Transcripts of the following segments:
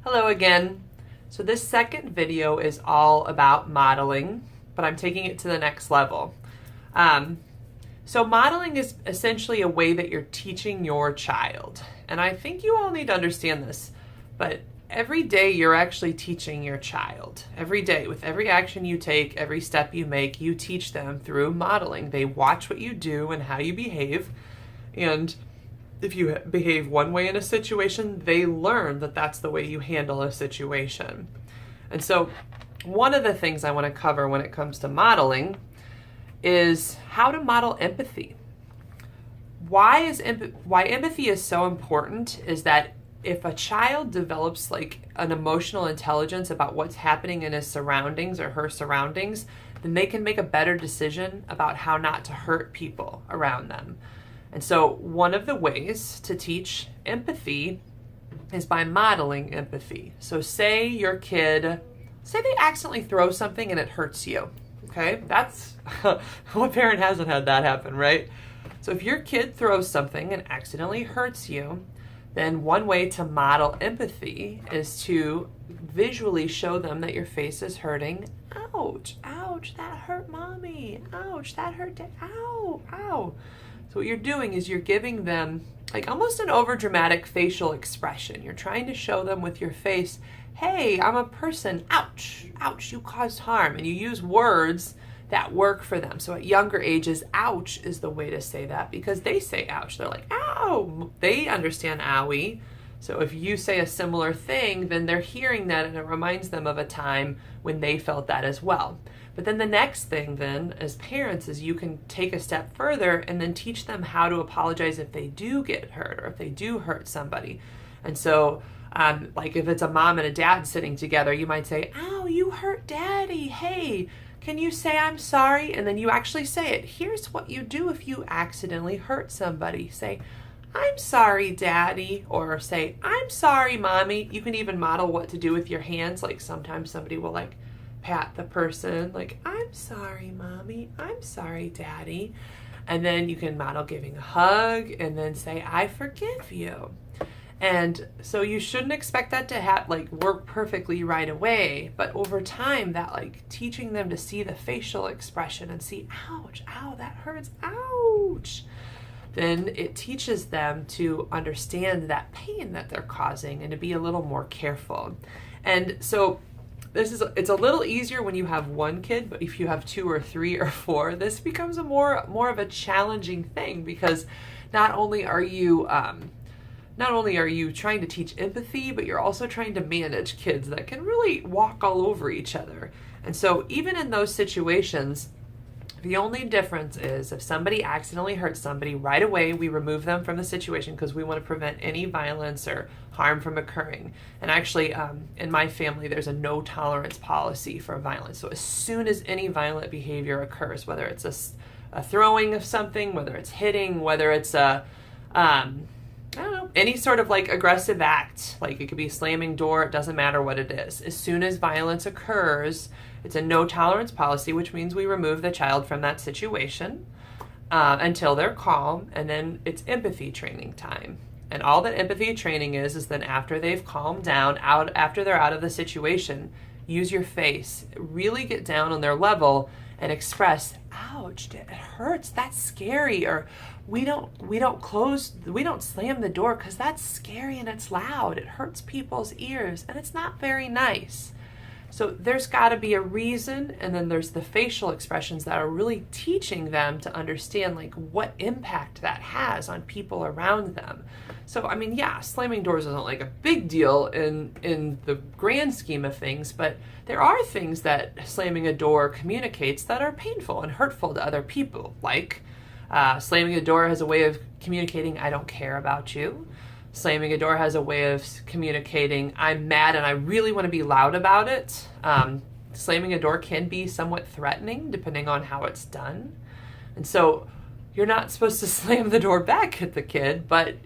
Hello again. So this second video is all about modeling, but I'm taking it to the next level. So modeling is essentially a way that you're teaching your child. And I think you all need to understand this, but every day you're actually teaching your child. Every day, with every action you take, every step you make, you teach them through modeling. They watch what you do and how you behave, and if you behave one way in a situation, they learn that that's the way you handle a situation. And so one of the things I want to cover when it comes to modeling is how to model empathy. Why empathy is so important is that if a child develops like an emotional intelligence about what's happening in his surroundings or her surroundings, then they can make a better decision about how not to hurt people around them. And so one of the ways to teach empathy is by modeling empathy. So say they accidentally throw something and it hurts you. Okay, that's what parent hasn't had that happen, right? So if your kid throws something and accidentally hurts you, then one way to model empathy is to visually show them that your face is hurting. Ouch, ouch, that hurt mommy. Ouch, that hurt dad. Ow, ow. So what you're doing is you're giving them like almost an overdramatic facial expression. You're trying to show them with your face, hey, I'm a person. Ouch, ouch, you caused harm. And you use words that work for them. So at younger ages, ouch is the way to say that because they say ouch. They're like, ow. They understand owie. So if you say a similar thing, then they're hearing that and it reminds them of a time when they felt that as well. But then the next thing then as parents is you can take a step further and then teach them how to apologize if they do get hurt or if they do hurt somebody. And so like if it's a mom and a dad sitting together, you might say, ow, you hurt daddy. Hey, can you say I'm sorry? And then you actually say it. Here's what you do if you accidentally hurt somebody. Say, I'm sorry, daddy, or say, I'm sorry, mommy. You can even model what to do with your hands. Like sometimes somebody will like pat the person, like, I'm sorry, mommy. I'm sorry, daddy. And then you can model giving a hug and then say, I forgive you. And so you shouldn't expect that to work perfectly right away, but over time that like teaching them to see the facial expression and see, ouch, ow, that hurts, ouch. Then it teaches them to understand that pain that they're causing and to be a little more careful. And so it's a little easier when you have one kid, but if you have 2 or 3 or 4, this becomes a more of a challenging thing because not only are you trying to teach empathy, but you're also trying to manage kids that can really walk all over each other. And so even in those situations, the only difference is if somebody accidentally hurts somebody, right away we remove them from the situation because we want to prevent any violence or harm from occurring. And actually, in my family, there's a no tolerance policy for violence. So as soon as any violent behavior occurs, whether it's a throwing of something, whether it's hitting, whether it's any sort of like aggressive act, like it could be slamming door, it doesn't matter what it is. As soon as violence occurs, it's a no tolerance policy, which means we remove the child from that situation until they're calm, and then it's empathy training time. And all that empathy training is then after they've calmed down, after they're out of the situation, use your face, really get down on their level and express, ouch, it hurts, that's scary, or we don't slam the door because that's scary and it's loud, it hurts people's ears and it's not very nice. So there's got to be a reason, and then there's the facial expressions that are really teaching them to understand like what impact that has on people around them. So I mean, yeah, slamming doors isn't like a big deal in the grand scheme of things, but there are things that slamming a door communicates that are painful and hurtful to other people. Like slamming a door has a way of communicating, I don't care about you. Slamming a door has a way of communicating, I'm mad and I really want to be loud about it. Slamming a door can be somewhat threatening depending on how it's done. And so you're not supposed to slam the door back at the kid, but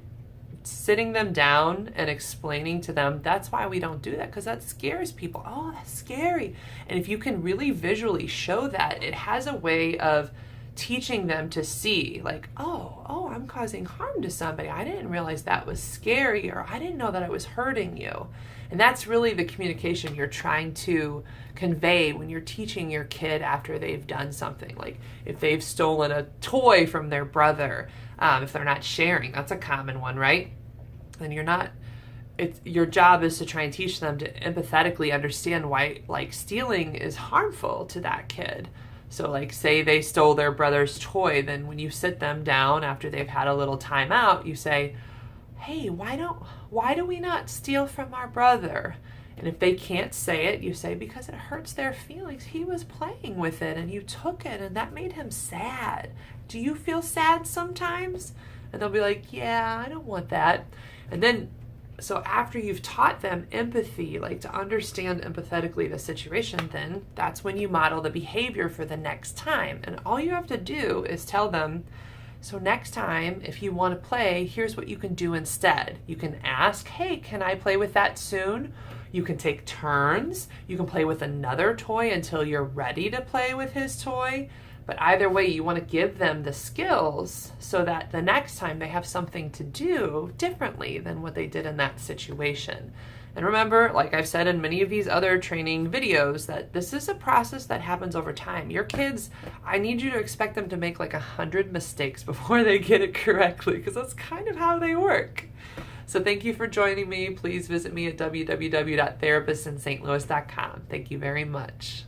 sitting them down and explaining to them, that's why we don't do that, because that scares people. Oh, that's scary. And if you can really visually show that, it has a way of teaching them to see like, oh, I'm causing harm to somebody. I didn't realize that was scary, or I didn't know that I was hurting you. And that's really the communication you're trying to convey when you're teaching your kid after they've done something. Like if they've stolen a toy from their brother, if they're not sharing, that's a common one, right? Then your job is to try and teach them to empathetically understand why like stealing is harmful to that kid. So like say they stole their brother's toy, then when you sit them down after they've had a little time out, you say, hey, why do we not steal from our brother? And if they can't say it, you say, because it hurts their feelings. He was playing with it and you took it and that made him sad. Do you feel sad sometimes? And they'll be like, yeah, I don't want that. And then, so after you've taught them empathy, like to understand empathetically the situation, then that's when you model the behavior for the next time. And all you have to do is tell them, so next time, if you want to play, here's what you can do instead. You can ask, hey, can I play with that soon? You can take turns. You can play with another toy until you're ready to play with his toy. But either way, you want to give them the skills so that the next time they have something to do differently than what they did in that situation. And remember, like I've said in many of these other training videos, that this is a process that happens over time. Your kids, I need you to expect them to make like 100 mistakes before they get it correctly, because that's kind of how they work. So thank you for joining me. Please visit me at www.therapistinstlouis.com. Thank you very much.